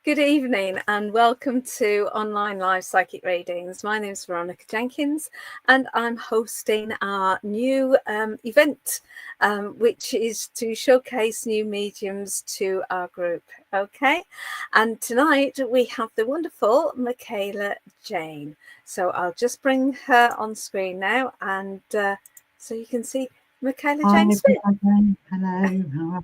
Good evening and welcome to Online Live Psychic Readings. My name is Veronica Jenkins and I'm hosting our new event, which is to showcase new mediums to our group. Okay, and tonight we have the wonderful Michaela Jane. So I'll just bring her on screen now, and so you can see Michaela Jane Smith. Hello.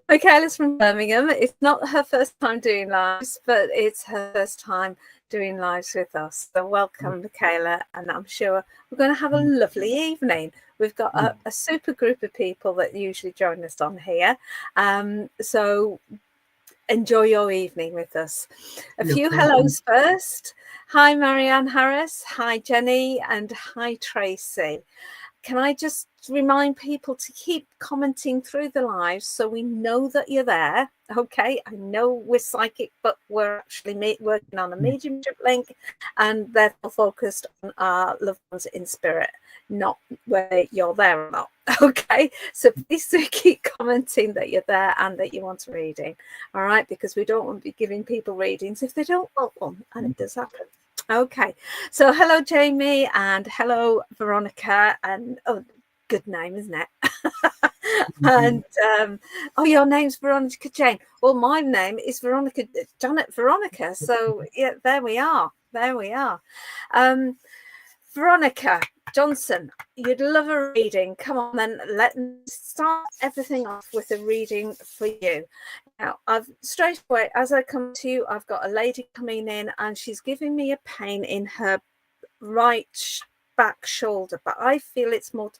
Michaela's from Birmingham. It's not her first time doing lives, but it's her first time doing lives with us. So welcome, Michaela, and I'm sure we're going to have a lovely evening. We've got a super group of people that usually join us on here. So enjoy your evening with us. A few hellos first. Hi, Marianne Harris. Hi, Jenny. And hi, Tracy. Can I just remind people to keep commenting through the live so we know that you're there? Okay, I know we're psychic, but we're actually working on a mediumship link, and therefore focused on our loved ones in spirit, not whether you're there or not. Okay, so please do keep commenting that you're there and that you want a reading. All right, because we don't want to be giving people readings if they don't want one, and it does happen. Okay, so hello Jamie and hello Veronica, and good name, isn't it? And your name's Veronica Jane. Well, my name is Janet Veronica. So yeah, there we are. Veronica Johnson, you'd love a reading. Come on then, let me start everything off with a reading for you. Now, straight away, as I come to you, I've got a lady coming in and she's giving me a pain in her right back shoulder, but I feel it's more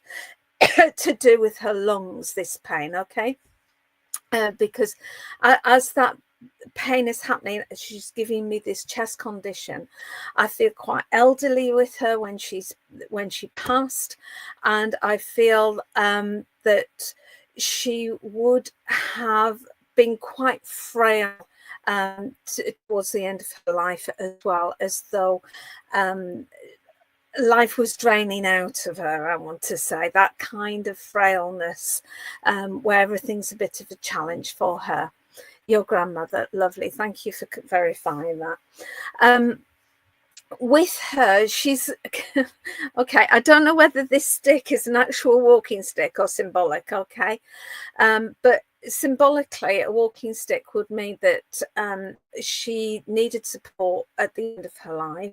to do with her lungs, this pain, okay? Because as that pain is happening, she's giving me this chest condition. I feel quite elderly with her when she passed, and I feel that she would have been quite frail towards the end of her life, as well, as though life was draining out of her. I want to say that kind of frailness, where everything's a bit of a challenge for her. Your grandmother, lovely. Thank you for verifying that. With her, she's okay. I don't know whether this stick is an actual walking stick or symbolic. Okay, but symbolically, a walking stick would mean that she needed support at the end of her life.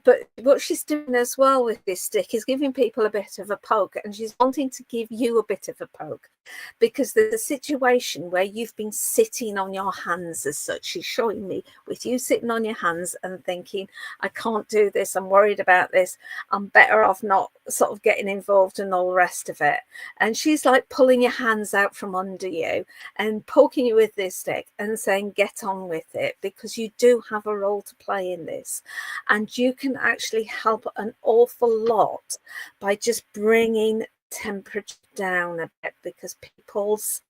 But what she's doing as well with this stick is giving people a bit of a poke, and she's wanting to give you a bit of a poke, because there's a situation where you've been sitting on your hands as such. She's showing me with you sitting on your hands and thinking, I can't do this, I'm worried about this, I'm better off not sort of getting involved and all the rest of it. And she's like pulling your hands out from under you and poking you with this stick and saying, get on with it, because you do have a role to play in this, and you can actually help an awful lot by just bringing temperature down a bit, because people's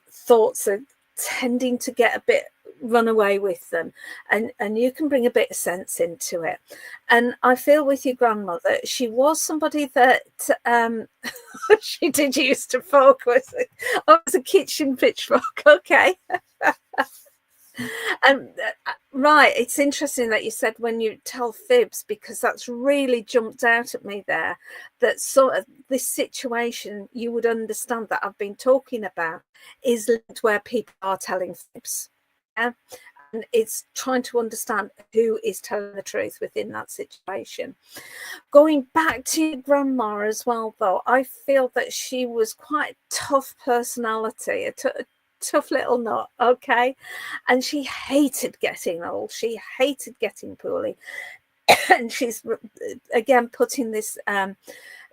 thoughts are tending to get a bit run away with them, and you can bring a bit of sense into it. And I feel with your grandmother, she was somebody that she did used to focus. I was a kitchen pitchfork. Okay. And right, it's interesting that you said when you tell fibs, because that's really jumped out at me there, that sort of this situation you would understand that I've been talking about is linked where people are telling fibs. Yeah? And it's trying to understand who is telling the truth within that situation. Going back to your grandma as well, though, I feel that she was quite a tough personality, a tough little nut, okay? And she hated getting old. She hated getting poorly. And she's, again, putting this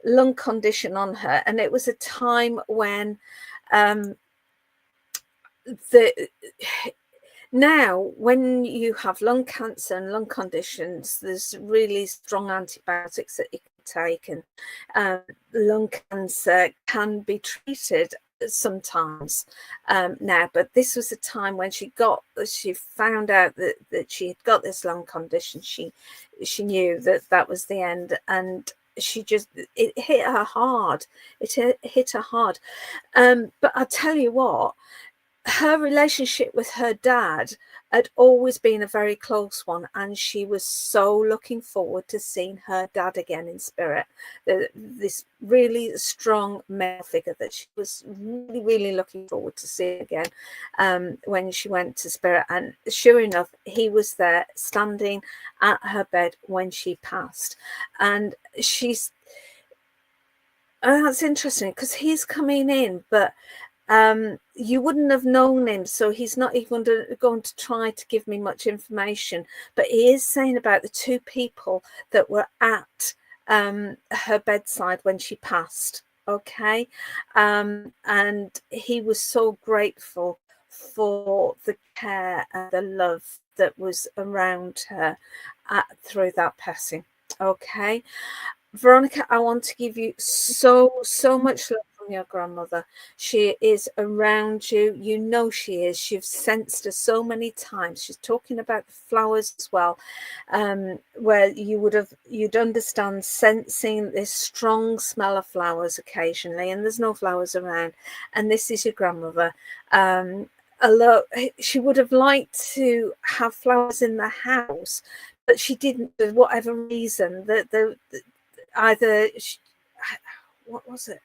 lung condition on her. And it was a time when now, when you have lung cancer and lung conditions, there's really strong antibiotics that you can take, and lung cancer can be treated sometimes now. But this was a time when she found out that she had got this lung condition. She knew that was the end, and it hit her hard. It hit her hard. But I'll tell you what, her relationship with her dad had always been a very close one, and she was so looking forward to seeing her dad again in spirit. This really strong male figure that she was really, really looking forward to seeing again when she went to spirit. And sure enough, he was there standing at her bed when she passed. And that's interesting because he's coming in, but you wouldn't have known him, so he's not even going to try to give me much information, but he is saying about the two people that were at her bedside when she passed. Okay. And he was so grateful for the care and the love that was around her through that passing. Okay, Veronica, I want to give you so much love from your grandmother. She is around you. You know she is. You've sensed her so many times. She's talking about the flowers as well, where you'd understand sensing this strong smell of flowers occasionally, and there's no flowers around. And this is your grandmother. Although she would have liked to have flowers in the house, but she didn't, for whatever reason. What was it?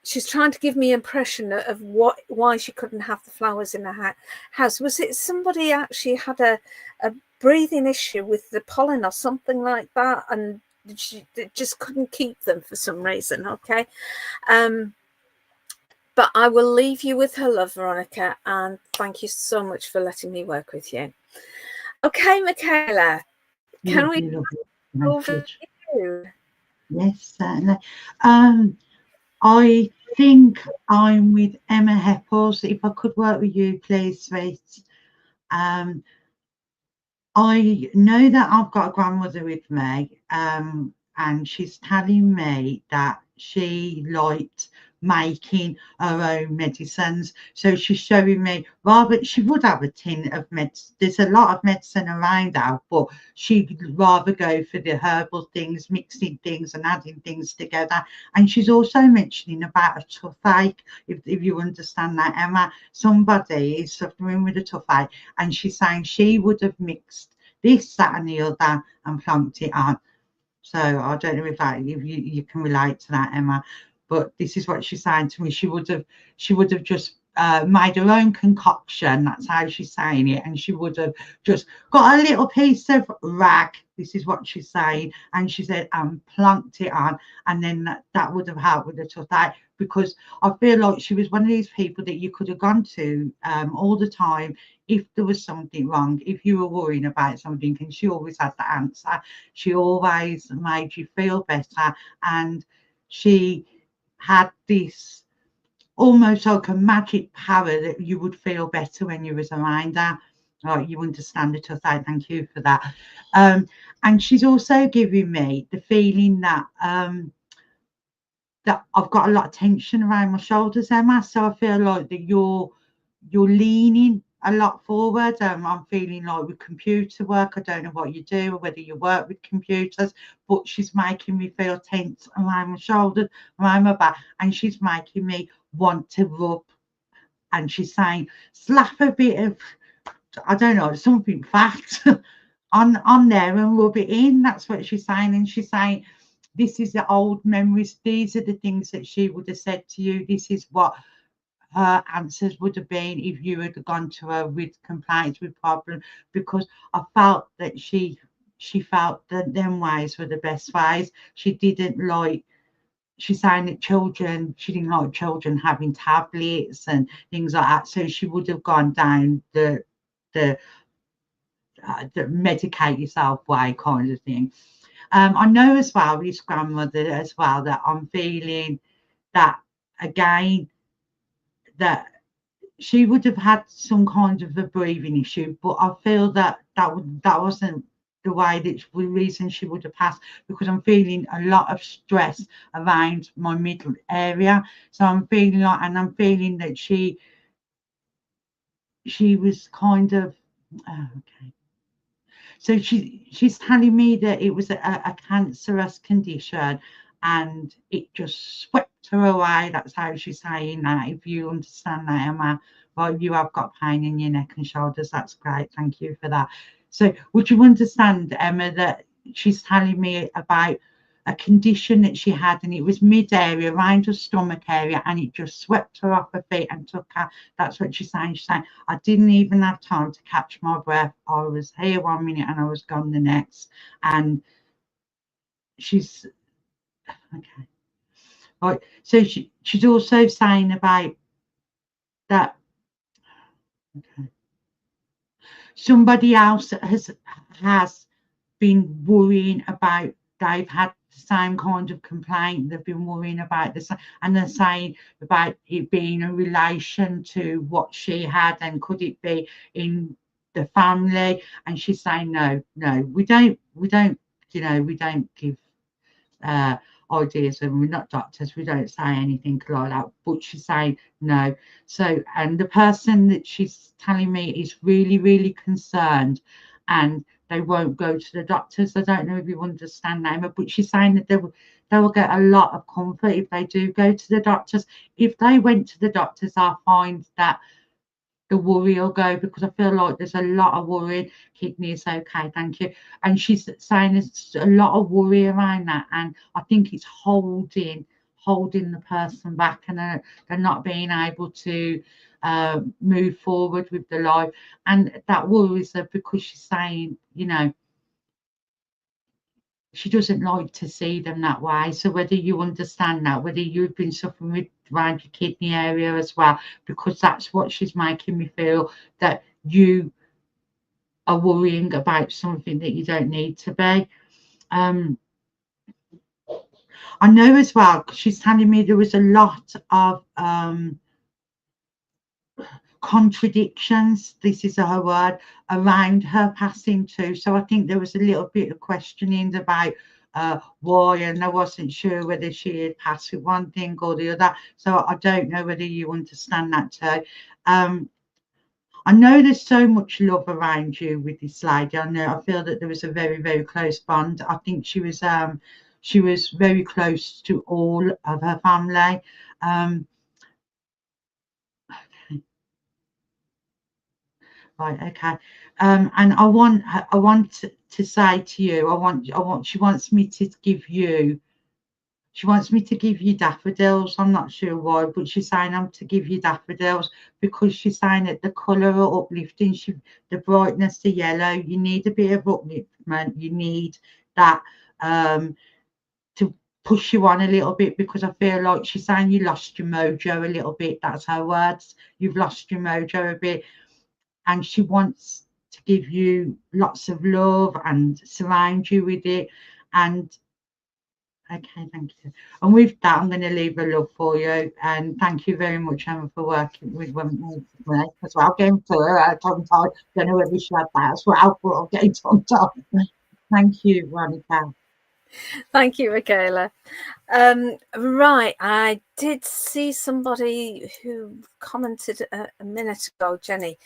She's trying to give me impression of why she couldn't have the flowers in the house. Was it somebody actually had a breathing issue with the pollen or something like that, and she just couldn't keep them for some reason? Okay. But I will leave you with her love, Veronica, and thank you so much for letting me work with you. Okay, Michaela, can we over you? Yes, certainly. I think I'm with Emma Heppels. If I could work with you, please, sweet. I know that I've got a grandmother with me, and she's telling me that she liked making her own medicines. So she's showing me, rather, she would have a tin of medicine. There's a lot of medicine around her, but she'd rather go for the herbal things, mixing things and adding things together. And she's also mentioning about a toothache, if you understand that, Emma. Somebody is suffering with a toothache, and she's saying she would have mixed this, that, and the other and plunked it on. So I don't know if you can relate to that, Emma, but this is what she's saying to me. She would have just made her own concoction. That's how she's saying it, and she would have just got a little piece of rag. This is what she's saying, and she said, and plunked it on, and then that would have helped with the toothache. Because I feel like she was one of these people that you could have gone to all the time if there was something wrong, if you were worrying about something, and she always had the answer. She always made you feel better, and she had this almost like a magic power that you would feel better when you was around her. Oh, you understand it, so thank you for that. And she's also giving me the feeling that that I've got a lot of tension around my shoulders, Emma. So I feel like that you're leaning a lot forward. I'm feeling like with computer work, I don't know what you do or whether you work with computers, but she's making me feel tense around my shoulders, around my back, and she's making me want to rub. And she's saying, slap a bit of, I don't know, something fat on there and rub it in. That's what she's saying. And she's saying, this is the old memories. These are the things that she would have said to you. This is what her answers would have been if you had gone to her with complaints, with problems, because I felt that she felt that them ways were the best ways. She didn't like, she's saying that she didn't like children having tablets and things like that. So she would have gone down the medicate yourself way kind of thing. I know as well, his grandmother as well, that I'm feeling that again, that she would have had some kind of a breathing issue, but I feel that that wasn't the way that the reason she would have passed, because I'm feeling a lot of stress around my middle area. So I'm feeling like, and I'm feeling that she was kind of okay. So she's telling me that it was a cancerous condition, and it just swept her away. That's how she's saying that. If you understand that, Emma, well, you have got pain in your neck and shoulders. That's great. Thank you for that. So would you understand, Emma, that she's telling me about a condition that she had, and it was mid-area around her stomach area, and it just swept her off her feet and took her. That's what she's saying. She's saying, I didn't even have time to catch my breath. I was here 1 minute and I was gone the next. And she's okay. Right. So she's also saying about that. Okay. Somebody else has been worrying about, they've had the same kind of complaint, they've been worrying about this, and they're saying about it being in relation to what she had, and could it be in the family? And she's saying no, we don't we don't give ideas, and we're not doctors, we don't say anything like that, but she's saying no. So, and the person that she's telling me is really concerned, and they won't go to the doctors. I don't know if you understand that, but she's saying that they will get a lot of comfort if they do go to the doctors. If they went to the doctors, I'll find that the worry will go, because I feel like there's a lot of worry. Kidney is okay, thank you. And she's saying there's a lot of worry around that, and I think it's holding the person back, and they're not being able to move forward with the life. And that worries her, because she's saying, she doesn't like to see them that way. So whether you understand that, whether you've been suffering with around your kidney area as well, because that's what she's making me feel, that you are worrying about something that you don't need to be. I know as well, because she's telling me there was a lot of contradictions, this is her word, around her passing too. So I think there was a little bit of questioning about why, and I wasn't sure whether she had passed with one thing or the other. So I don't know whether you understand that too. I know there's so much love around you with this lady. I feel that there was a very close bond. I think she was very close to all of her family. Right, okay. And I want to say to you, she wants me to give you, daffodils. I'm not sure why, but she's saying I'm to give you daffodils, because she's saying that the colour are uplifting. The brightness, the yellow, you need a bit of upliftment. You need that to push you on a little bit, because I feel like she's saying you lost your mojo a little bit. That's her words. You've lost your mojo a bit. And she wants to give you lots of love and surround you with it. And okay, thank you. And with that, I'm going to leave a love for you. And thank you very much, Emma, for working with me as well. Getting to her tongue-tied. Don't know whether she had that as well, but I'm getting tongue-tied. Thank you, Veronica. Thank you, Michaela. Right, I did see somebody who commented a minute ago, Jenny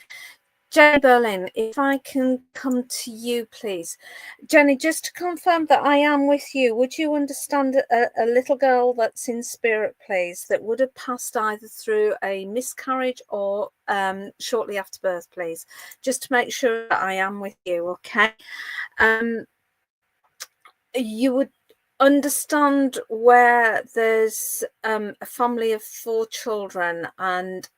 Berlin, if I can come to you, please. Jenny, just to confirm that I am with you, would you understand a little girl that's in spirit, please, that would have passed either through a miscarriage or shortly after birth, please? Just to make sure that I am with you, okay? You would understand where there's a family of 4 children, and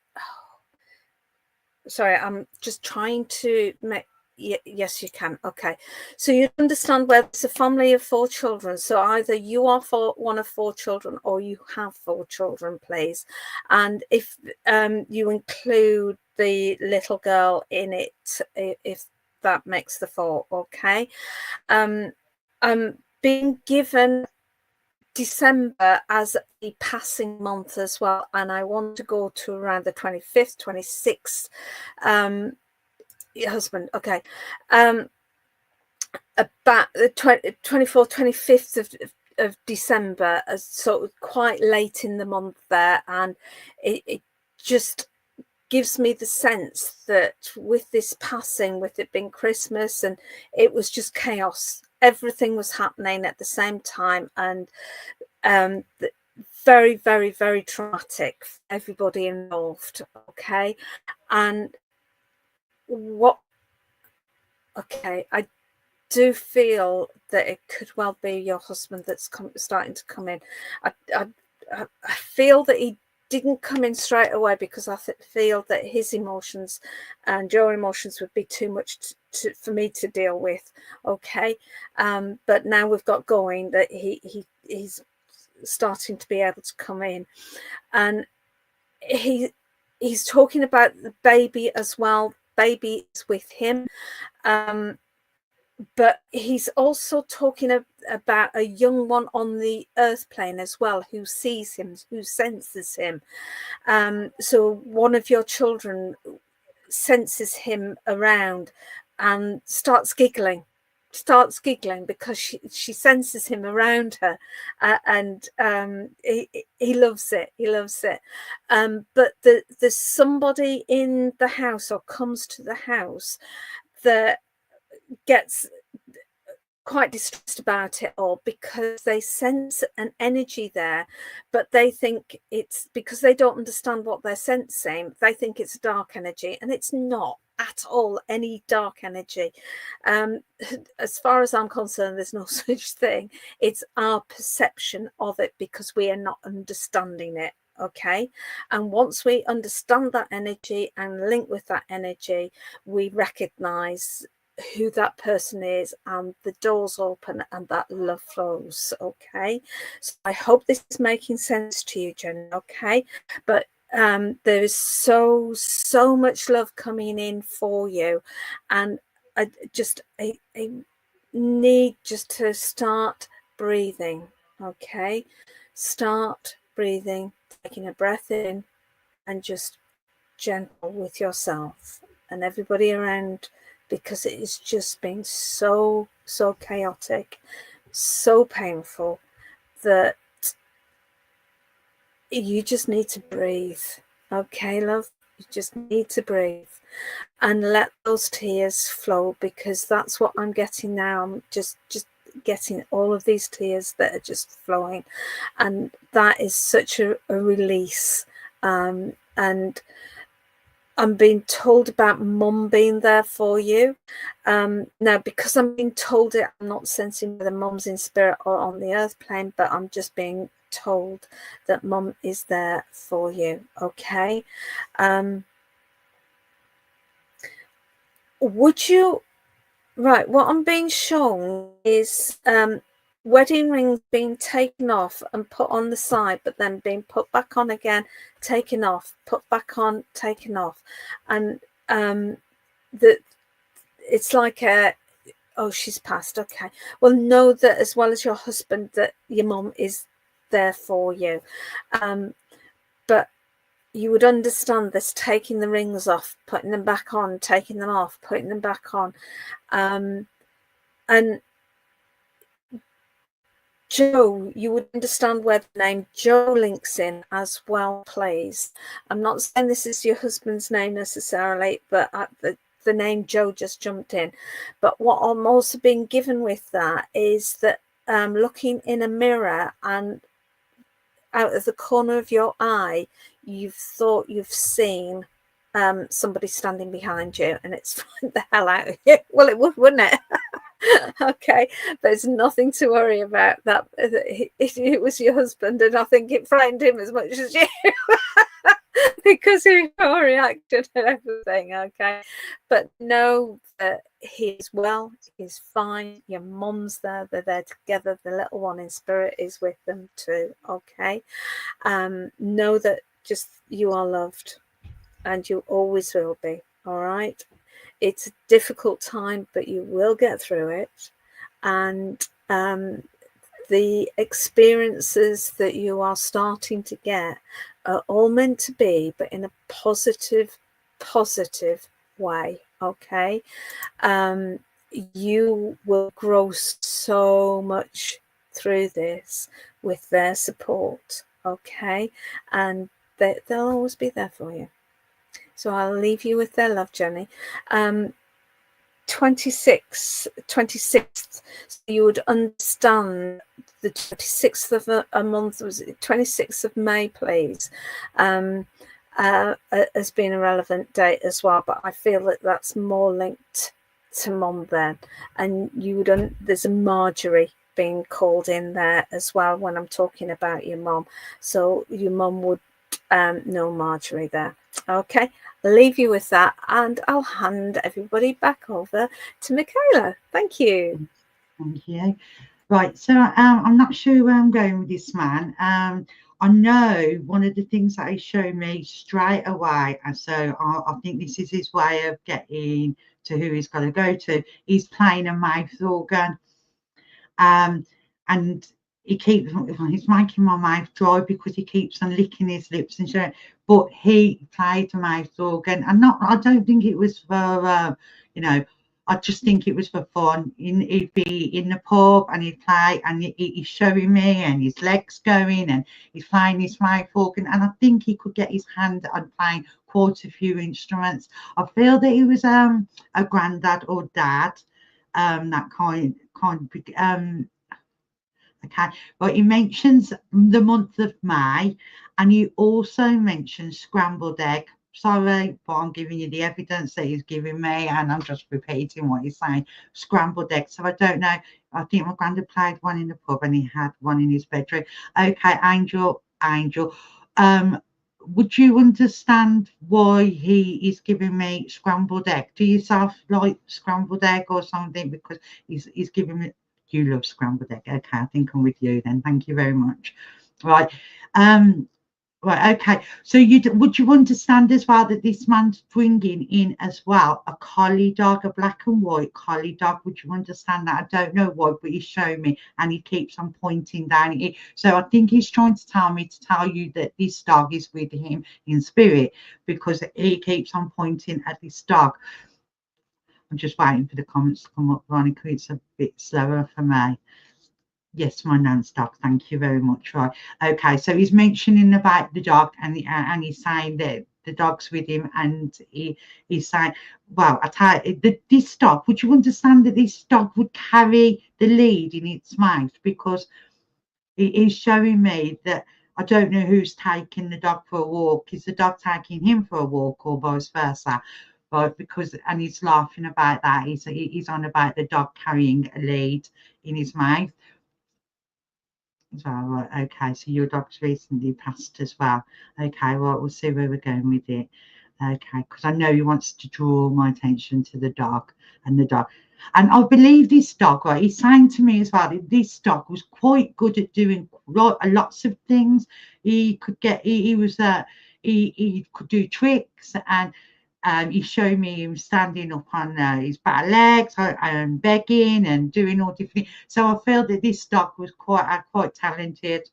sorry, I'm just trying to make, yes, you can. Okay, so you understand where there's a family of 4 children. So either you are one of 4 children, or you have 4 children, please. And if you include the little girl in it, if that makes the 4, okay. Being given December as a passing month as well, and I want to go to around the 25th, 26th. Your husband, okay. About the 24th, 25th of December, so quite late in the month there, and it just gives me the sense that with this passing, with it being Christmas, and it was just chaos. Everything was happening at the same time, and very, very, very traumatic for everybody involved. Okay. And I do feel that it could well be your husband that's starting to come in. I feel that he didn't come in straight away because I feel that his emotions and your emotions would be too much for me to deal with. Okay. But now we've got going that he's starting to be able to come in, and he's talking about the baby as well. Baby is with him. But he's also talking about a young one on the earth plane as well, who sees him, who senses him. So one of your children senses him around and starts giggling because she senses him around her, and he loves it. But there's somebody in the house or comes to the house that gets quite distressed about it all because they sense an energy there, but they think it's because they don't understand what they're sensing. They think it's dark energy, and it's not at all any dark energy. As far as I'm concerned, there's no such thing. It's our perception of it because we are not understanding it. Okay. And once we understand that energy and link with that energy, we recognize who that person is, and the doors open and that love flows. Okay. So I hope this is making sense to you, Jenny. Okay. But there is so much love coming in for you, and I need just to start breathing. Okay. Start breathing, taking a breath in, and just gentle with yourself and everybody around, because it has just been so chaotic, so painful, that you just need to breathe. Okay, love? You just need to breathe and let those tears flow, because that's what I'm getting now. I'm just getting all of these tears that are just flowing, and that is such a release. And I'm being told about Mum being there for you. Now, because I'm being told it, I'm not sensing whether Mum's in spirit or on the earth plane, but I'm just being told that Mum is there for you. Okay. Would you... Right, what I'm being shown is wedding rings being taken off and put on the side, but then being put back on again, taken off, put back on, taken off. And that it's like oh, she's passed. Okay. Well, know that as well as your husband, that your mum is there for you. But you would understand this taking the rings off, putting them back on, taking them off, putting them back on. And Joe, you would understand where the name Joe links in as well, please. I'm not saying this is your husband's name necessarily, but the name Joe just jumped in. But what I'm also being given with that is that looking in a mirror, and out of the corner of your eye, you've thought you've seen somebody standing behind you, and it's frightened the hell out of you. Well, it would, wouldn't it? Okay, there's nothing to worry about. That it was your husband, and I think it frightened him as much as you because of your reaction and everything. Okay, but know that he's well, he's fine. Your mum's there, they're there together. The little one in spirit is with them too. Okay, know that just you are loved, and you always will be. All right. It's a difficult time, but you will get through it. And the experiences that you are starting to get are all meant to be, but in a positive way. Okay. You will grow so much through this with their support. Okay. And they'll always be there for you. So I'll leave you with their love, Jenny. 26th, so you would understand the 26th of a month, was it 26th of May, please, has been a relevant date as well, but I feel that that's more linked to Mum then, and you would there's a Marjorie being called in there as well when I'm talking about your mum, so your mum would know Marjorie there. Okay, I'll leave you with that, and I'll hand everybody back over to Michaela. Thank you. Thank you. Right, so I'm not sure where I'm going with this man. I know one of the things that he showed me straight away, and so I think this is his way of getting to who he's got to go to. He's playing a mouth organ, and he's making my mouth dry because he keeps on licking his lips and shit. But he played a mouth organ, and I don't think it was for I just think it was for fun. He'd be in the pub and he'd play, and he's showing me, and his legs going, and he's playing his mouth organ. And I think he could get his hand on playing quite a few instruments. I feel that he was a granddad or dad, that kind of. Okay, but he mentions the month of May, and he also mentions scrambled egg. Sorry, but I'm giving you the evidence that he's giving me, and I'm just repeating what he's saying. Scrambled egg. So I don't know. I think my granddad played one in the pub, and he had one in his bedroom. Okay, Angel. Would you understand why he is giving me scrambled egg? Do you yourself like scrambled egg or something? Because he's giving me. You love scrambled egg. Okay, I think I'm with you then. Thank you very much. Right. Right, okay. So would you understand as well that this man's bringing in as well a collie dog, a black and white collie dog? Would you understand that? I don't know why, but he's showing me, and he keeps on pointing down. So I think he's trying to tell me to tell you that this dog is with him in spirit, because he keeps on pointing at this dog. I'm just waiting for the comments to come up, Veronica. It's a bit slower for me. Yes, my nan's dog. Thank you very much. Right. Okay. So he's mentioning about the dog, and he's saying that the dog's with him, and he's saying, well, I tell you, this dog. Would you understand that this dog would carry the lead in its mouth, because he's showing me that I don't know who's taking the dog for a walk. Is the dog taking him for a walk, or vice versa? Right, because, and he's laughing about that. He's on about the dog carrying a lead in his mouth. Right, okay, so your dog's recently passed as well. Okay, well, we'll see where we're going with it. Okay, because I know he wants to draw my attention to the dog and the dog. And I believe this dog, right, he's saying to me as well that this dog was quite good at doing lots of things. He could get, he could do tricks, and he showed me him standing up on his back legs and begging and doing all different things. So I feel that this dog was quite talented.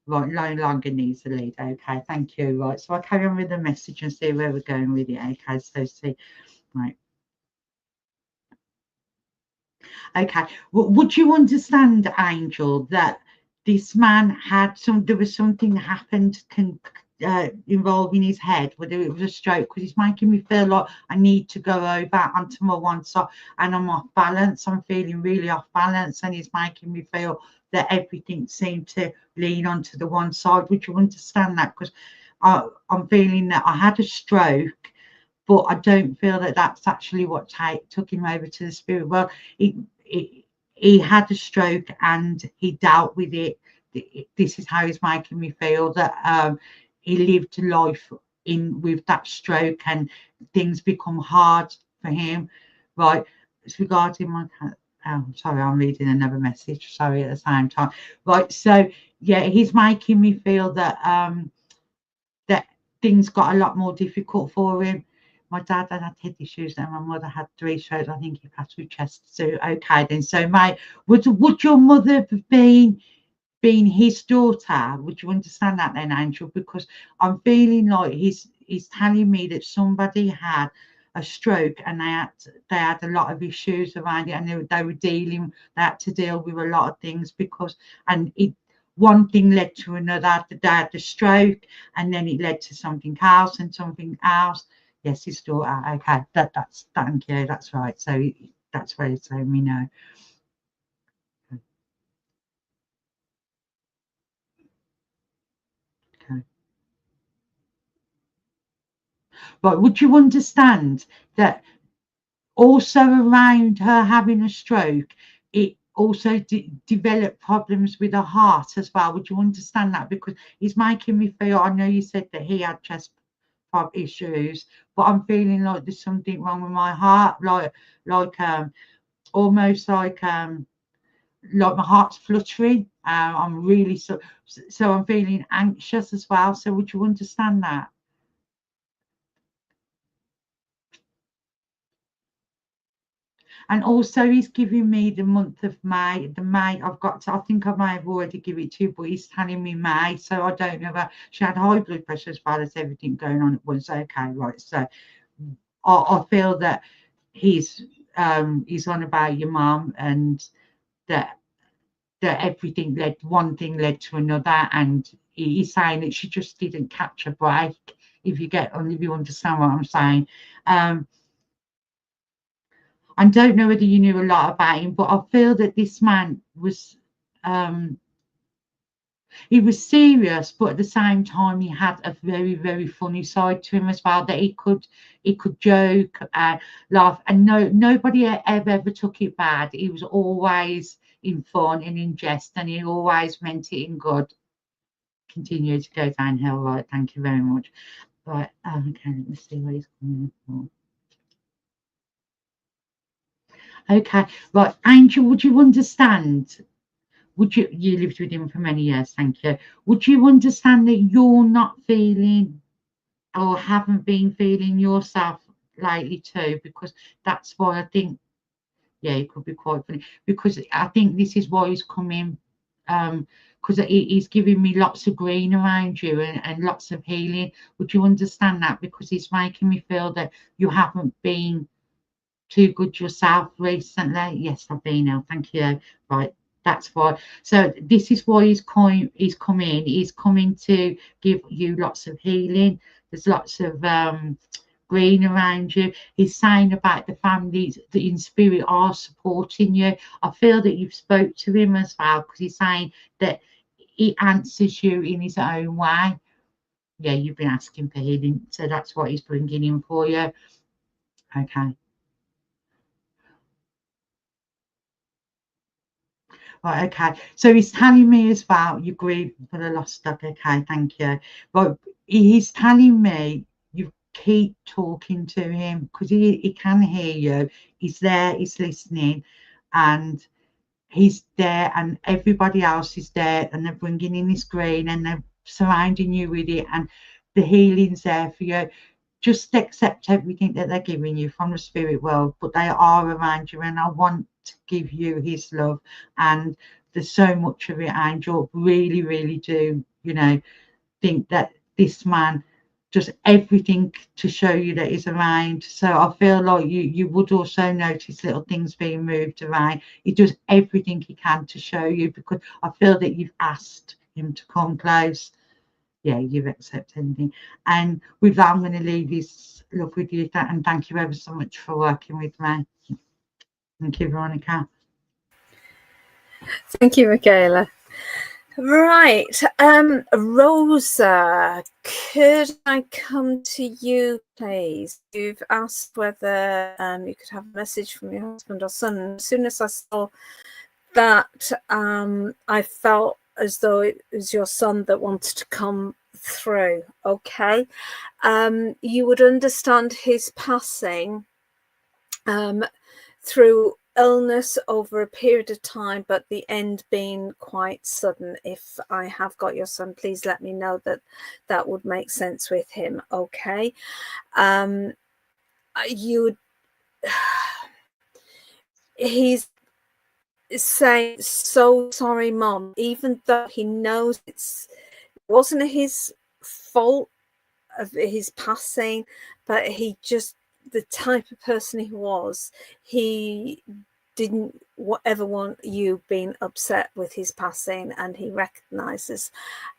Right, no longer needs the lead. Okay, thank you. Right, so I'll carry on with the message and see where we're going with it. Okay, so see, right. Okay, would you understand, Angel, that this man there was something that happened involving his head, whether it was a stroke, because it's making me feel like I need to go over onto my one side, and I'm off balance. I'm feeling really off balance, and it's making me feel that everything seemed to lean onto the one side. Would you understand that? Because I'm feeling that I had a stroke, but I don't feel that that's actually what took him over to the spirit world. He had a stroke and he dealt with it. This is how he's making me feel, that he lived life with that stroke, and things become hard for him. Right, it's regarding my sorry, I'm reading another message, sorry, at the same time. Right, so yeah, he's making me feel that that things got a lot more difficult for him. My dad had head issues, and my mother had 3 strokes. I think he passed with chest. So okay then. So mate, would your mother have been his daughter? Would you understand that then, Angel? Because I'm feeling like he's telling me that somebody had a stroke, and they had a lot of issues around it, and they had to deal with a lot of things, because one thing led to another. They had the stroke, and then it led to something else and something else. Yes, his daughter. Okay, that's thank you. That's right. So that's where it's letting me know. Okay. Right. Would you understand that also around her having a stroke, it also developed problems with her heart as well? Would you understand that? Because it's making me feel, I know you said that he had chest issues, but I'm feeling like there's something wrong with my heart, like almost like my heart's fluttering. I'm really so I'm feeling anxious as well. So would you understand that? And also he's giving me the month of May. The May I've got to, I think I may have already given it to you, but he's telling me May. So I don't know that she had high blood pressure as well as everything going on at once. Okay, right. So I feel that he's on about your mum, and that everything led, one thing led to another, and he's saying that she just didn't catch a break. If you understand what I'm saying. I don't know whether you knew a lot about him, but I feel that this man was he was serious, but at the same time he had a very, very funny side to him as well. That he could joke and laugh, and nobody ever took it bad. He was always in fun and in jest, and he always meant it in good. Continue to go downhill, right? Thank you very much. Right, okay, let me see where he's coming from. Okay, right, Angel, would you understand? Would you lived with him for many years, thank you. Would you understand that you're not feeling or haven't been feeling yourself lately too? Because that's why I think, yeah, it could be quite funny. Because I think this is why he's coming, because he's giving me lots of green around you, and lots of healing. Would you understand that? Because he's making me feel that you haven't been too good yourself recently. Yes, I've been ill. Thank you. Right, that's why. So this is why he's coming. He's coming. He's coming to give you lots of healing. There's lots of green around you. He's saying about the families that in spirit are supporting you. I feel that you've spoke to him as well, because he's saying that he answers you in his own way. Yeah, you've been asking for healing, so that's what he's bringing in for you. Okay. Right, okay. So he's telling me as well, you grieve for the lost dog. Okay, thank you. But he's telling me you keep talking to him, because he can hear you. He's there, he's listening, and he's there, and everybody else is there, and they're bringing in this green, and they're surrounding you with it, and the healing's there for you. Just accept everything that they're giving you from the spirit world, but they are around you, and I want to give you his love. And there's so much of it, Angel. Really, really do, think that this man does everything to show you that he's around. So I feel like you would also notice little things being moved around. He does everything he can to show you, because I feel that you've asked him to come close. Yeah, you've accepted anything. And with that, I'm going to leave this love with you, and thank you ever so much for working with me. Thank you, Veronica. Thank you, Michaela. Right, Rosa, could I come to you, please? You've asked whether you could have a message from your husband or son. As soon as I saw that, I felt as though it was your son that wanted to come through. Okay, you would understand his passing through illness over a period of time, but the end being quite sudden. If I have got your son, please let me know that would make sense with him. Okay, you he's saying, so sorry, Mom, even though he knows it wasn't his fault of his passing, but he just, the type of person he was, he didn't ever want you being upset with his passing, and he recognizes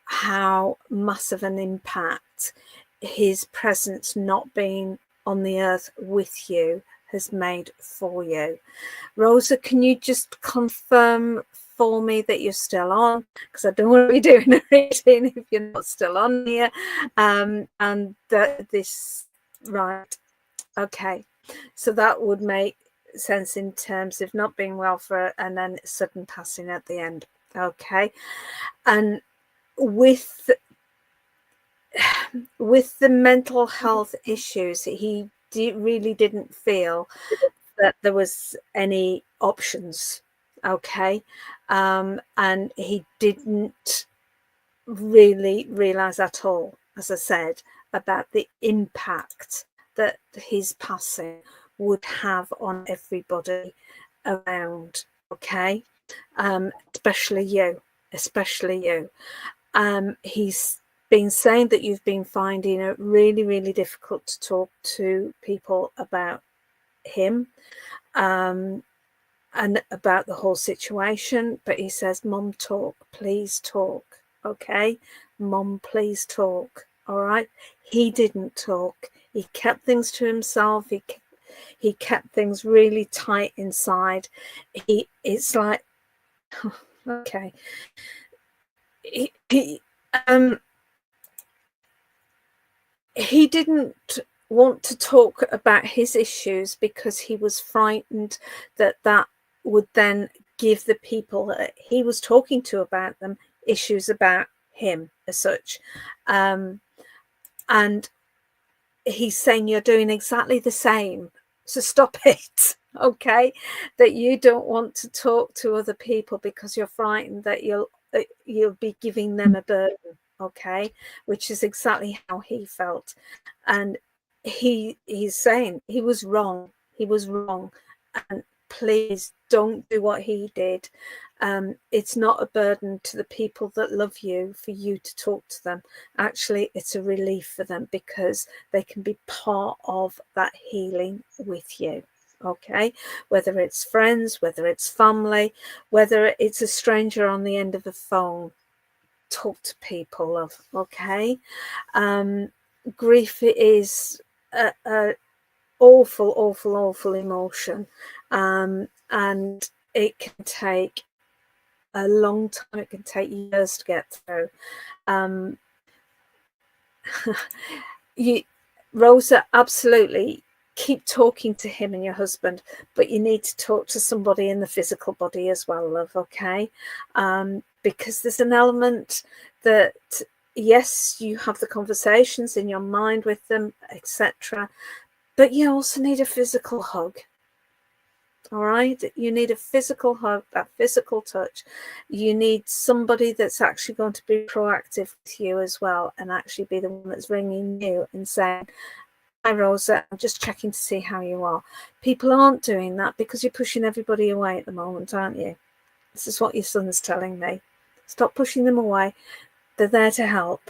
how massive an impact his presence not being on the earth with you has made for you. Rosa, can you just confirm for me that you're still on? Because I don't want to be doing a reading if you're not still on here. And this, right, okay. So that would make sense in terms of not being well for and then sudden passing at the end. Okay. And with the mental health issues, he really didn't feel that there was any options. Okay. And he didn't really realize at all, as I said, about the impact that his passing would have on everybody around. Okay. Especially you. He's been saying that you've been finding it really, really difficult to talk to people about him and about the whole situation. But he says, Mom, talk, please talk. Okay, Mom, please talk. All right. He didn't talk. He kept things to himself. He kept things really tight inside. It's like, okay. He didn't want to talk about his issues because he was frightened that would then give the people that he was talking to about them issues about him as such. And he's saying you're doing exactly the same. So stop it. Okay. That you don't want to talk to other people because you're frightened that you'll be giving them a burden. Okay, which is exactly how he felt. And he's saying he was wrong. And please don't do what he did. It's not a burden to the people that love you for you to talk to them. Actually, it's a relief for them because they can be part of that healing with you. Okay, whether it's friends, whether it's family, whether it's a stranger on the end of the phone, talk to people, love. Okay. Grief is a awful emotion, and it can take a long time. It can take years to get through. Rosa, absolutely keep talking to him and your husband, but you need to talk to somebody in the physical body as well, love. Okay. Because there's an element that, yes, you have the conversations in your mind with them, etc., but you also need a physical hug. All right, you need a physical hug, that physical touch. You need somebody that's actually going to be proactive with you as well, and actually be the one that's ringing you and saying, hi Rosa, I'm just checking to see how you are. People aren't doing that because you're pushing everybody away at the moment, aren't you? This is what your son's telling me. Stop pushing them away. They're there to help.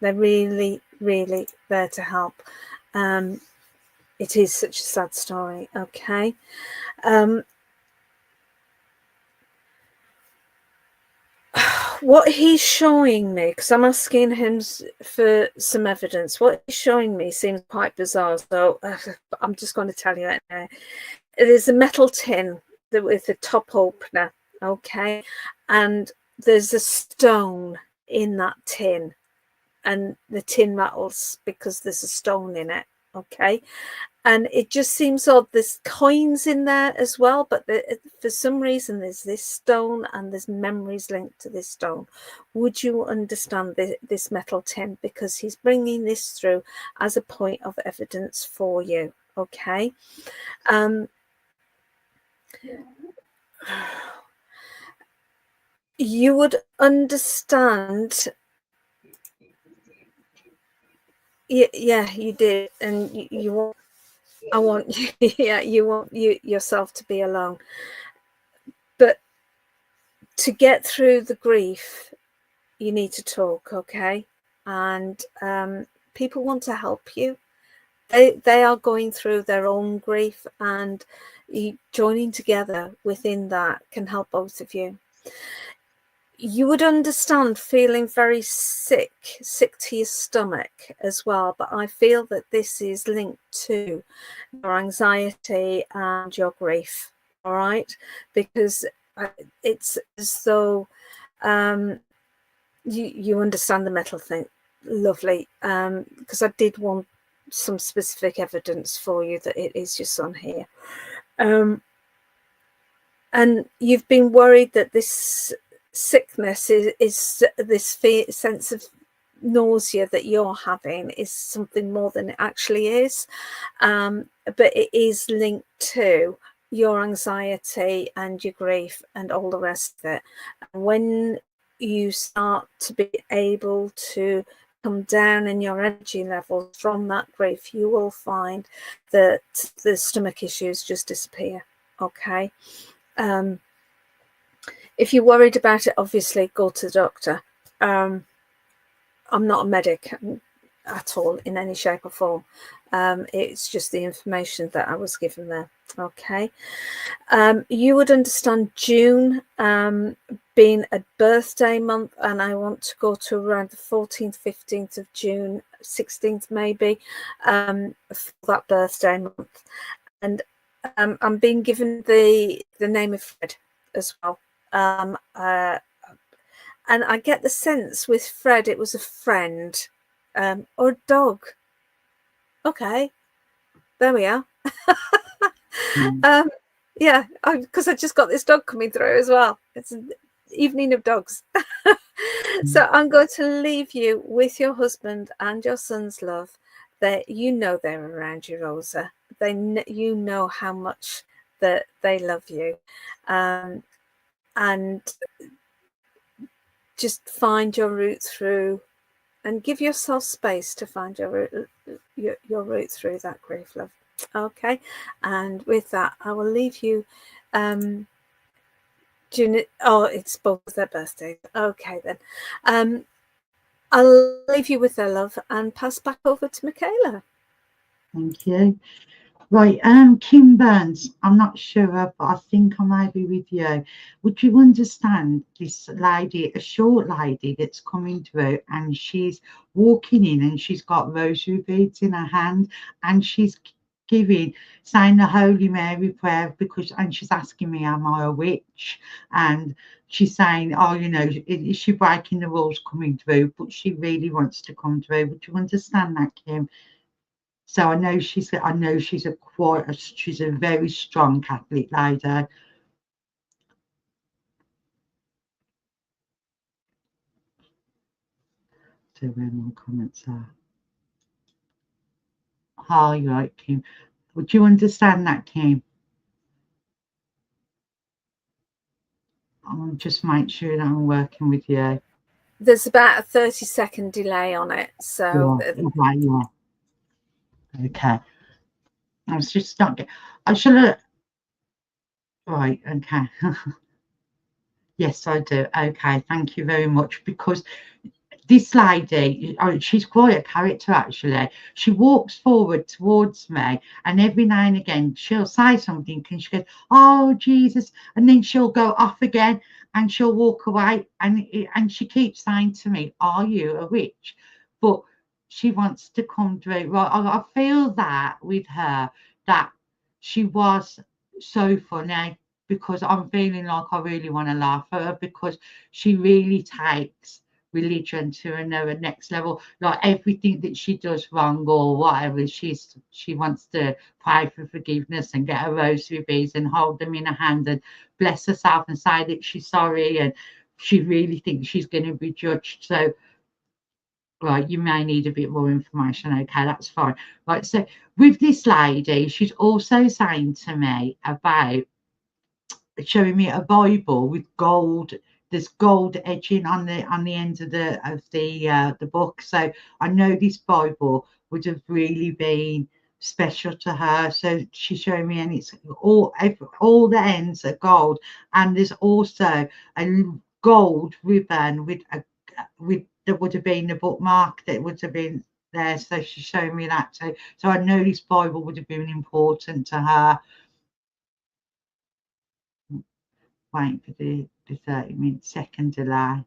They're really, really there to help. It is such a sad story. Okay. What he's showing me, because I'm asking him for some evidence, what he's showing me seems quite bizarre. So I'm just going to tell you anyway. There's a metal tin with a top opener. Okay. And there's a stone in that tin, and the tin rattles because there's a stone in it. Okay. And it just seems odd. There's coins in there as well, but for some reason there's this stone and there's memories linked to this stone. Would you understand this metal tin? Because he's bringing this through as a point of evidence for you. Okay. You would understand. Yeah, you did, and you want. I want you. Yeah, you want yourself to be alone, but to get through the grief, you need to talk. Okay, and people want to help you. They are going through their own grief, and joining together within that can help both of you. you would understand feeling very sick to your stomach as well, but I feel that this is linked to your anxiety and your grief, all right? Because it's as though you understand the metal thing. Lovely. Because I did want some specific evidence for you that it is your son here. And you've been worried that this sickness is this sense of nausea that you're having is something more than it actually is, but it is linked to your anxiety and your grief and all the rest of it. And when you start to be able to come down in your energy levels from that grief, you will find that the stomach issues just disappear. Okay. If you're worried about it, obviously go to the doctor. I'm not a medic at all in any shape or form. It's just the information that I was given there. Okay. You would understand June being a birthday month, and I want to go to around the 14th, 15th of June, 16th maybe, for that birthday month. And I'm being given the name of Fred as well. And I get the sense with Fred it was a friend or a dog. Okay, there we are. Yeah, because I just got this dog coming through as well. It's an evening of dogs. So I'm going to leave you with your husband and your son's love. That you know they're around you, Rosa. You know how much that they love you, and just find your route through, and give yourself space to find your route through that grief, love. Okay, and with that, I will leave you. June. Oh, it's both their birthdays. Okay, then. I'll leave you with their love and pass back over to Michaela. Thank you. Right, Kim Burns, I'm not sure, but I think I might be with you. Would you understand this lady, a short lady that's coming through, and she's walking in and she's got rosary beads in her hand, and she's saying the Holy Mary prayer, and she's asking me, am I a witch? And she's saying, oh, you know, is she breaking the rules coming through? But she really wants to come through. Would you understand that, Kim? So I know she's a very strong Catholic lady. So where my comments are. Oh, you're right, Kim. Would you understand that, Kim? I'll just make sure that I'm working with you. There's about a 30-second delay on it, so yeah. Okay. I was just not. I should have. Right. Okay. Yes, I do. Okay. Thank you very much. Because this lady, she's quite a character actually. She walks forward towards me, and every now and again she'll say something, and she goes, "Oh Jesus," and then she'll go off again, and she'll walk away, and she keeps saying to me, "Are you a witch?" But she wants to come through. Right, I feel that with her, that she was so funny, because I'm feeling like I really want to laugh at her, because she really takes religion to another next level. Like everything that she does wrong or whatever, she wants to pray for forgiveness and get her rosary beads and hold them in her hand and bless herself and say that she's sorry, and she really thinks she's going to be judged. So right, you may need a bit more information. Okay, that's fine. Right, so with this lady, she's also saying to me about showing me a Bible with gold. There's gold edging on the end of the book. So I know this Bible would have really been special to her. So she's showing me, and it's all the ends are gold, and there's also a gold ribbon with that would have been the bookmark that would have been there. So she's showing me that too. So I know this Bible would have been important to her. Waiting for the 30-minute second delay.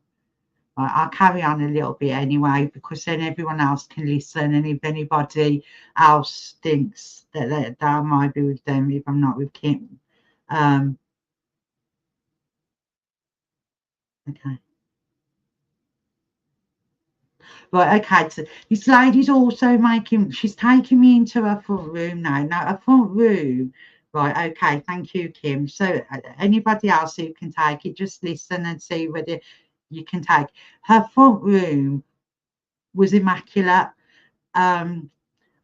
Right, I'll carry on a little bit anyway, because then everyone else can listen, and if anybody else thinks that I might be with them if I'm not with Kim. Okay. Right, okay, so this lady's also she's taking me into her front room now. Now, her front room, right, okay, thank you, Kim. So anybody else who can take it, just listen and see whether you can take. Her front room was immaculate, and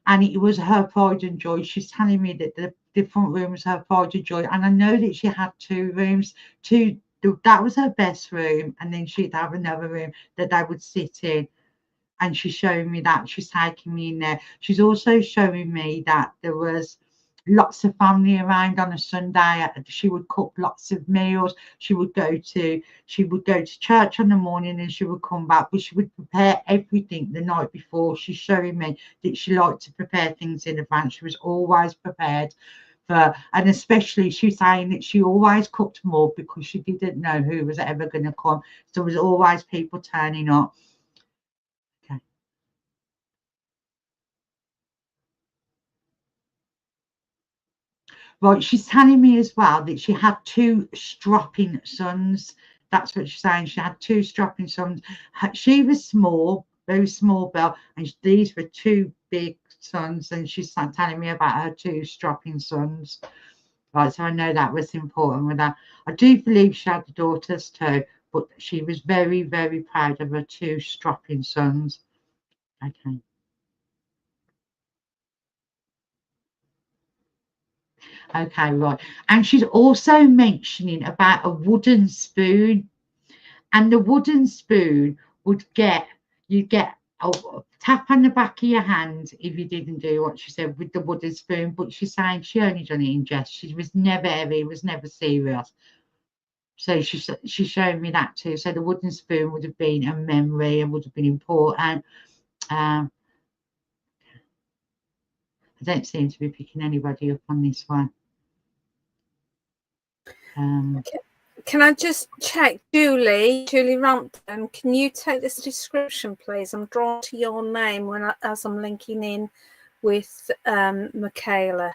it was her pride and joy. She's telling me that the front room was her pride and joy, and I know that she had two rooms. That was her best room, and then she'd have another room that they would sit in. And she's showing me that. She's taking me in there. She's also showing me that there was lots of family around on a Sunday. She would cook lots of meals. She would go to church in the morning, and she would come back, but she would prepare everything the night before. She's showing me that she liked to prepare things in advance. She was always prepared. And especially she's saying that she always cooked more because she didn't know who was ever going to come. So there was always people turning up. Right, she's telling me as well that she had two strapping sons. That's what she's saying. She had two strapping sons. She was small, very small girl, and these were two big sons. And she's telling me about her two strapping sons. Right, so I know that was important with that. I do believe she had daughters too, but she was very, very proud of her two strapping sons. Okay. Okay, right. And she's also mentioning about a wooden spoon. And the wooden spoon you'd get a tap on the back of your hand if you didn't do what she said with the wooden spoon. But she's saying she only done it in jest. She was never heavy, it was never serious. So she's showing me that too. So the wooden spoon would have been a memory and would have been important. I don't seem to be picking anybody up on this one. Can I just check, Julie Rampton, can you take this description, please? I'm drawn to your name as I'm linking in with Michaela.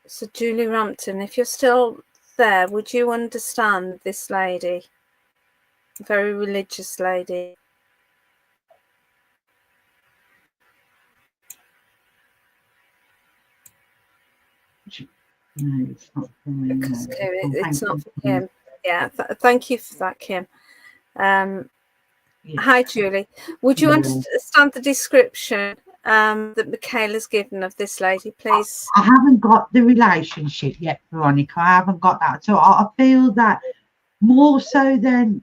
So Julie Rampton, if you're still there, would you understand this lady? Very religious lady. No, it's not for me. Because it's not for Kim. Yeah, thank you for that, Kim. Yes. Hi, Julie. Would you understand the description that Michaela's given of this lady, please? I haven't got the relationship yet, Veronica. I haven't got that. So I feel that more so than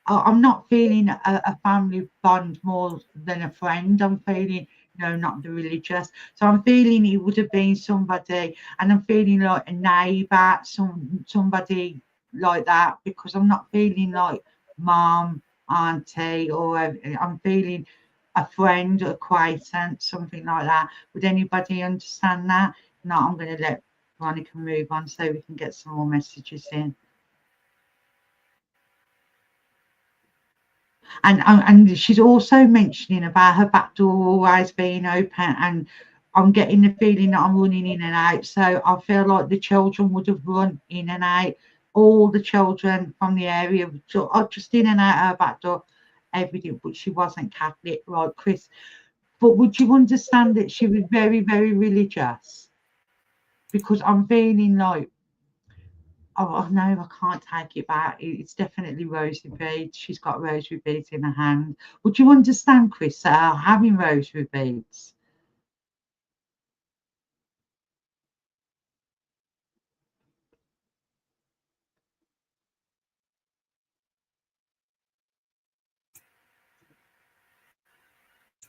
I'm not feeling a family bond more than a friend. I'm feeling, not the religious. So I'm feeling it would have been somebody, and I'm feeling like a neighbour, somebody like that, because I'm not feeling like mom, auntie, or I'm feeling a friend, acquaintance, something like that. Would anybody understand that? No, I'm going to let Veronica move on so we can get some more messages in. And she's also mentioning about her back door always being open, and I'm getting the feeling that I'm running in and out. So I feel like the children would have run in and out, all the children from the area, just in and out her back door, everything. But she wasn't Catholic, right, Chris? But would you understand that she was very, very religious? Because I'm feeling like, oh no, I can't take it back. It's definitely rosary beads. She's got rosary beads in her hand. Would you understand, Chris, having rosary beads?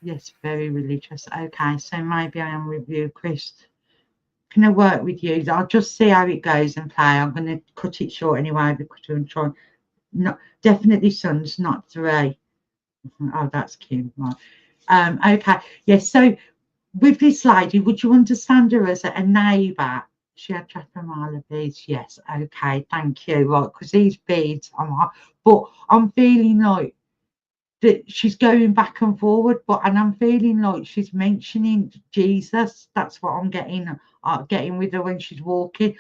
Yes, very religious. Okay, so maybe I am with you, Chris. Can I work with you? I'll just see how it goes and play. I'm going to cut it short anyway because I'm trying. Not definitely sons, not three. Oh, that's Kim. Right. Okay. Yes. So with this lady, would you understand her as a neighbour? She had Trapamala beads. Yes. Okay. Thank you. Right. Because these beads, but I'm feeling like that she's going back and forward, and I'm feeling like she's mentioning Jesus. That's what I'm getting with her when she's walking.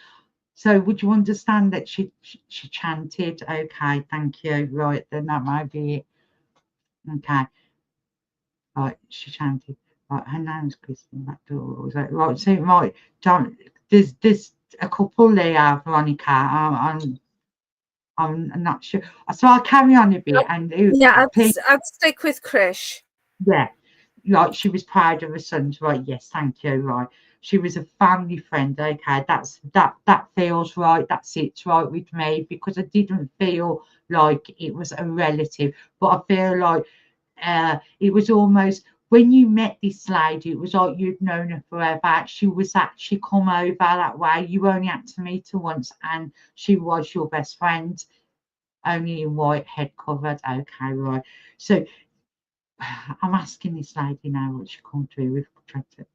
So would you understand that she chanted? Okay, thank you. Right, then that might be it. Okay, right, she chanted. Right, her name's Kristen. That door was like, right. So right, don't. There's a couple there, Veronica. I'm not sure. So I'll carry on a bit and Yeah, please. I'd stick with Krish. Yeah, like she was proud of her sons, right? Yes, thank you, right. She was a family friend. Okay, that feels right. That sits right with me because I didn't feel like it was a relative, but I feel like it was almost when you met this lady, it was like you'd known her forever. She was actually come over that way. You only had to meet her once, and she was your best friend, only in white, head covered. Okay, right. So I'm asking this lady now what she come through with. Okay.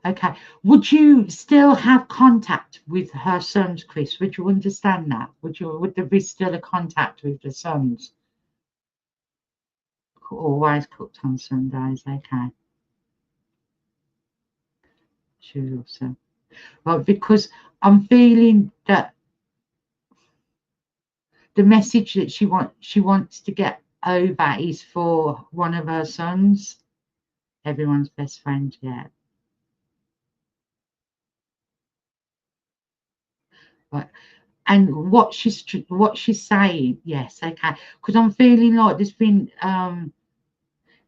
Okay. Would you still have contact with her sons, Chris? Would you understand that? Would there be still a contact with the sons? Always cooked on Sundays, okay. She was also right, because I'm feeling that the message that she wants to get over is for one of her sons, everyone's best friend, yeah. Right. And what she's saying, yes, okay, because I'm feeling like there's been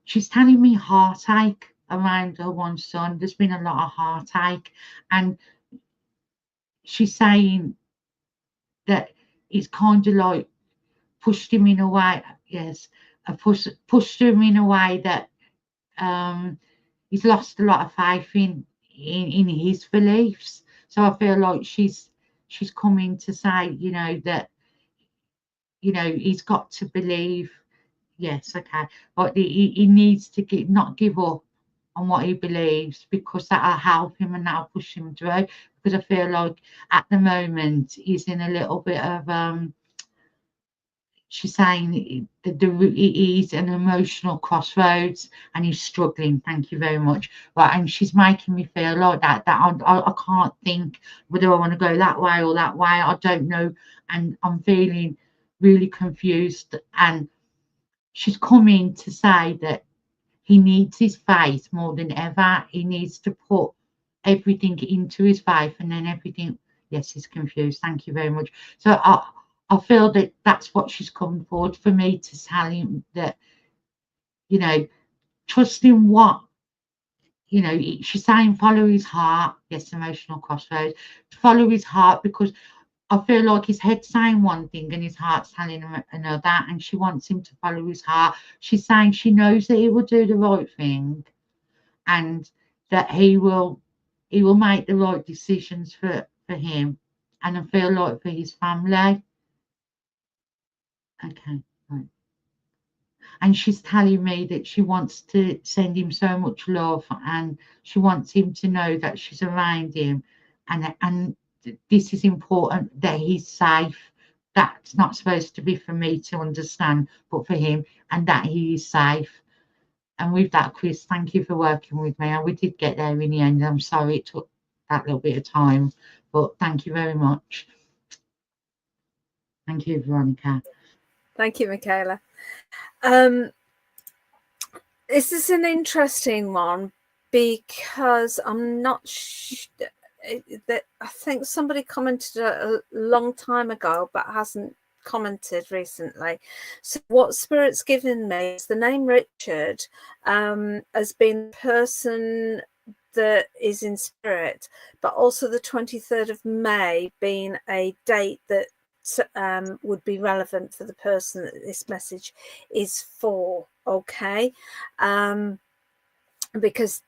she's telling me heartache around her one son. There's been a lot of heartache, and she's saying that it's kind of like pushed him in a way, yes, pushed him in a way that he's lost a lot of faith in his beliefs. So I feel like she's coming to say, that he's got to believe. Yes, okay. But he needs to not give up on what he believes, because that'll help him and that'll push him through. Because I feel like at the moment he's in a little bit of she's saying that he's an emotional crossroads and he's struggling. Thank you very much. Right, and she's making me feel like that I can't think whether I want to go that way or that way. I don't know, and I'm feeling really confused. And she's coming to say that he needs his faith more than ever. He needs to put everything into his faith, and then everything. Yes, he's confused. Thank you very much. So I feel that that's what she's coming forward for me to tell him that, trust in what, she's saying follow his heart. Yes, emotional crossroads. Follow his heart, because I feel like his head's saying one thing and his heart's telling him another, and she wants him to follow his heart. She's saying she knows that he will do the right thing, and that he will make the right decisions for him, and I feel like for his family. Okay, right. And she's telling me that she wants to send him so much love, and she wants him to know that she's around him, and this is important, that he's safe. That's not supposed to be for me to understand, but for him, and that he is safe. And with that, Chris, thank you for working with me. And we did get there in the end. I'm sorry it took that little bit of time, but thank you very much. Thank you, Veronica. Thank you, Michaela. This is an interesting one because I'm not that I think somebody commented a long time ago but hasn't commented recently. So what Spirit's given me is the name Richard has been the person that is in spirit, but also the 23rd of May being a date that would be relevant for the person that this message is for. Okay, because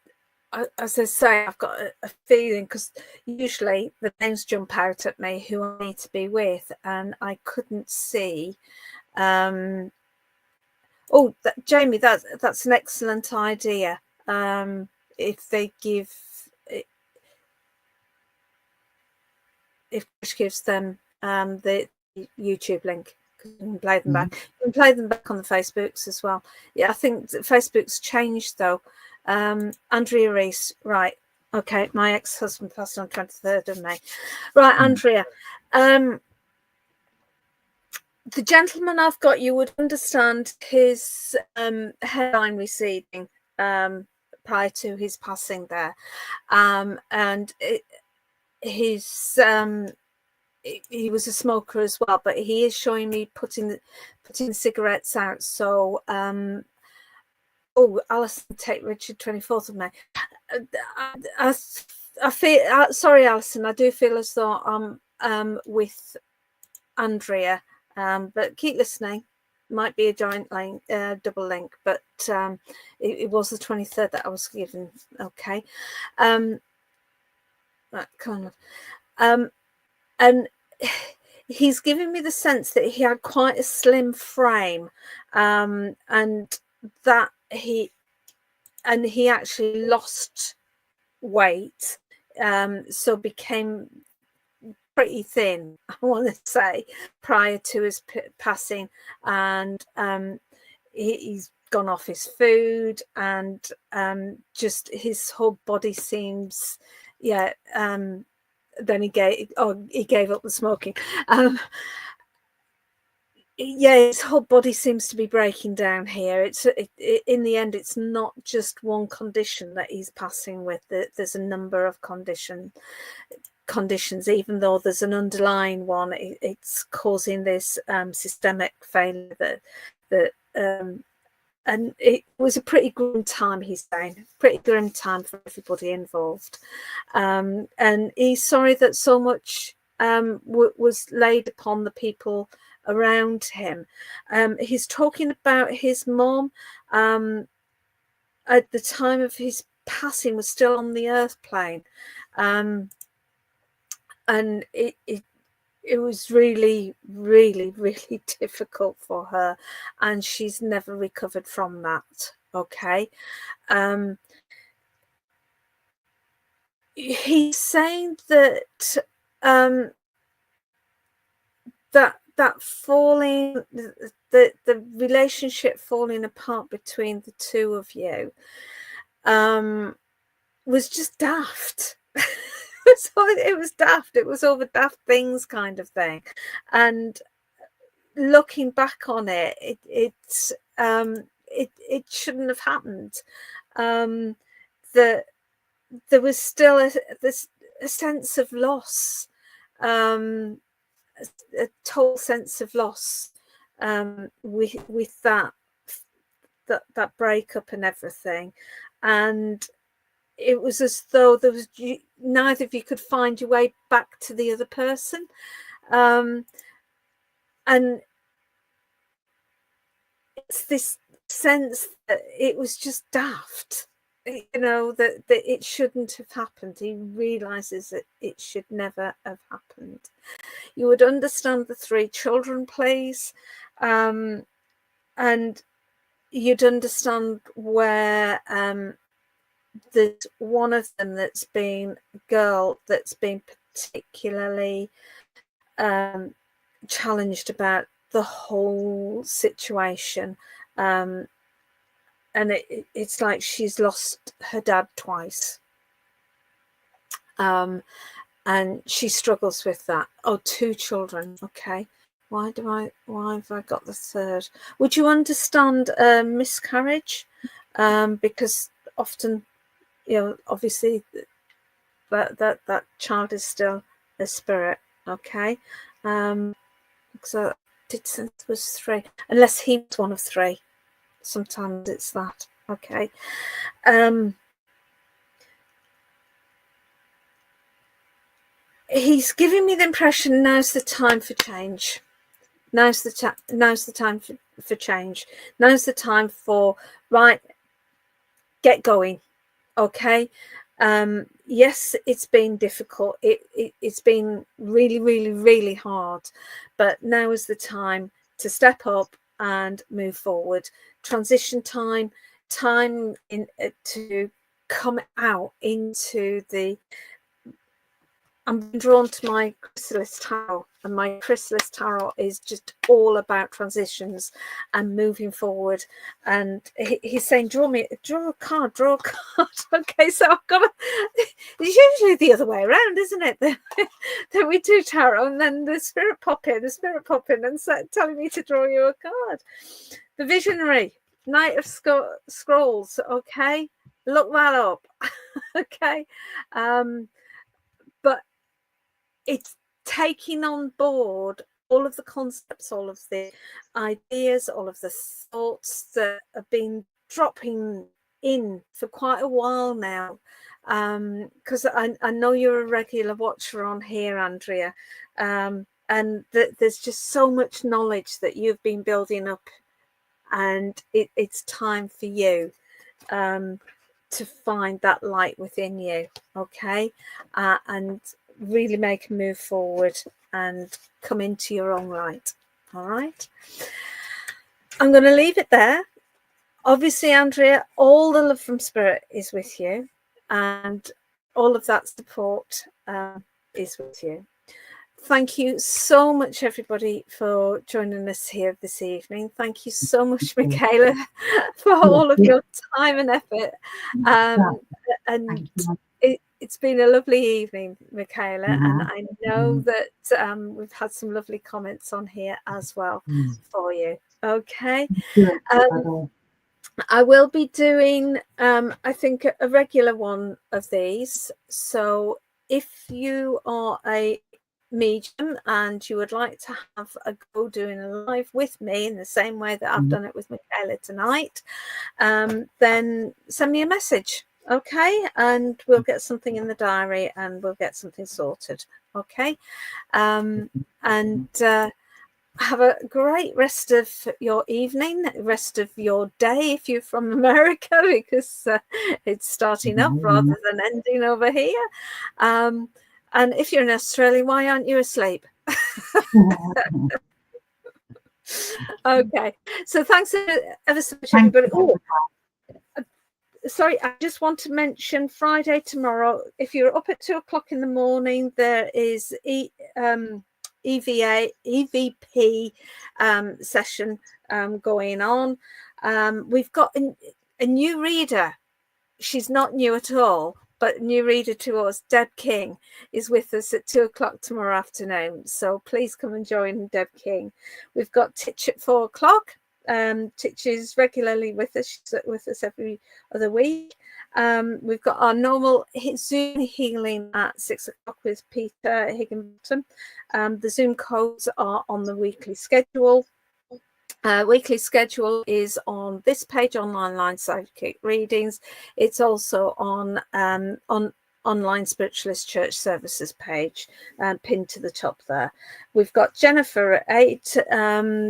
as I say, I've got a feeling, because usually the names jump out at me who I need to be with, and I couldn't see. Oh, Jamie, that's an excellent idea. if they give, if Trish gives them the YouTube link, you can play them back. You can play them back on the Facebooks as well. Yeah, I think Facebook's changed though. Andrea Reese, right? Okay, my ex-husband passed on 23rd of May. Right, Andrea. The gentleman I've got, you would understand his hairline receding prior to his passing there, and he was a smoker as well, but he is showing me putting cigarettes out. So oh, Alison, take Richard 24th of May. I feel sorry, Alison, I do feel as though I'm with Andrea, but keep listening. Might be a joint link, double link, but it was the 23rd that I was given. Okay, that kind of, and he's giving me the sense that he had quite a slim frame, and that he actually lost weight, so became pretty thin, I want to say, prior to his passing, and he's gone off his food, and just his whole body seems, yeah. Then he gave up the smoking. Yeah, his whole body seems to be breaking down here. In the end, it's not just one condition that he's passing with. There's a number of conditions, even though there's an underlying one. It's causing this systemic failure and it was a pretty grim time, he's saying, pretty grim time for everybody involved. And he's sorry that so much was laid upon the people around him. He's talking about his mom at the time of his passing was still on the earth plane. And it was really, really, really difficult for her, and she's never recovered from that. Okay. He's saying that that falling, the relationship falling apart between the two of you was just daft. It was daft. It was over daft things, kind of thing. And looking back on it, it shouldn't have happened. That there was still a sense of loss, a total sense of loss with that breakup and everything. And it was as though there was neither of you could find your way back to the other person, and it's this sense that it was just daft, you know, that it shouldn't have happened. He realizes that it should never have happened. You would understand the 3 children, please, and you'd understand where there's one of them that's been a girl that's been particularly challenged about the whole situation, and it's like she's lost her dad twice, and she struggles with that. Oh, 2 children. Okay, why have I got the 3rd? Would you understand miscarriage? Because often, you know, obviously that child is still a spirit. Okay, so did sense was 3, unless he was one of 3. Sometimes it's that. Okay. He's giving me the impression now's the time for change. Now's the time for change. Now's the time for, right, get going. Okay. Yes, it's been difficult. It's been really, really, really hard, but now is the time to step up and move forward. Transition time in to come out into the, I'm drawn to my chrysalis tarot, and my chrysalis tarot is just all about transitions and moving forward. And he's saying, draw a card. Okay, so I've got to, it's usually the other way around, isn't it? That we do tarot, and then the spirit pop in and telling me to draw you a card. The Visionary, Knight of Scrolls. Okay, look that up. Okay, but it's taking on board all of the concepts, all of the ideas, all of the thoughts that have been dropping in for quite a while now. Because I know you're a regular watcher on here, Andrea, and there's just so much knowledge that you've been building up, and it's time for you to find that light within you, okay, and really make a move forward and come into your own light. All right, I'm going to leave it there. Obviously, Andrea, all the love from Spirit is with you, and all of that support is with you. Thank you so much, everybody, for joining us here this evening. Thank you so much, Michaela, for all of your time and effort. And it's been a lovely evening, Michaela, and I know that we've had some lovely comments on here as well for you. Okay. I will be doing, I think, a regular one of these. So if you are a medium and you would like to have a go doing a live with me in the same way that I've done it with Michaela tonight, then send me a message, okay, and we'll get something in the diary and we'll get something sorted, okay. And have a great rest of your evening, rest of your day if you're from America, because it's starting up rather than ending over here. And if you're in Australia, why aren't you asleep? Okay, so thanks ever so much, everybody. Oh, sorry, I just want to mention Friday tomorrow. If you're up at 2 o'clock in the morning, there is EVP session going on. We've got a new reader. She's not new at all, but new reader to us, Deb King, is with us at 2 o'clock tomorrow afternoon. So please come and join Deb King. We've got Titch at 4 o'clock. Titch is regularly with us. She's with us every other week. We've got our normal Zoom healing at 6 o'clock with Peter Higginbottom. The Zoom codes are on the weekly schedule. Weekly schedule is on this page, Online Psychic Readings. It's also on Online Spiritualist Church Services page, pinned to the top there. We've got Jennifer at 8,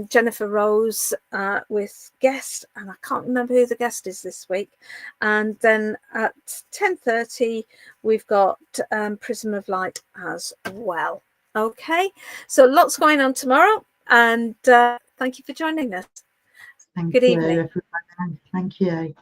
Jennifer Rose with guest, and I can't remember who the guest is this week. And then at 10:30, we've got Prism of Light as well. Okay, so lots going on tomorrow, and thank you for joining us. Thank Good you, evening. everyone. Thank you.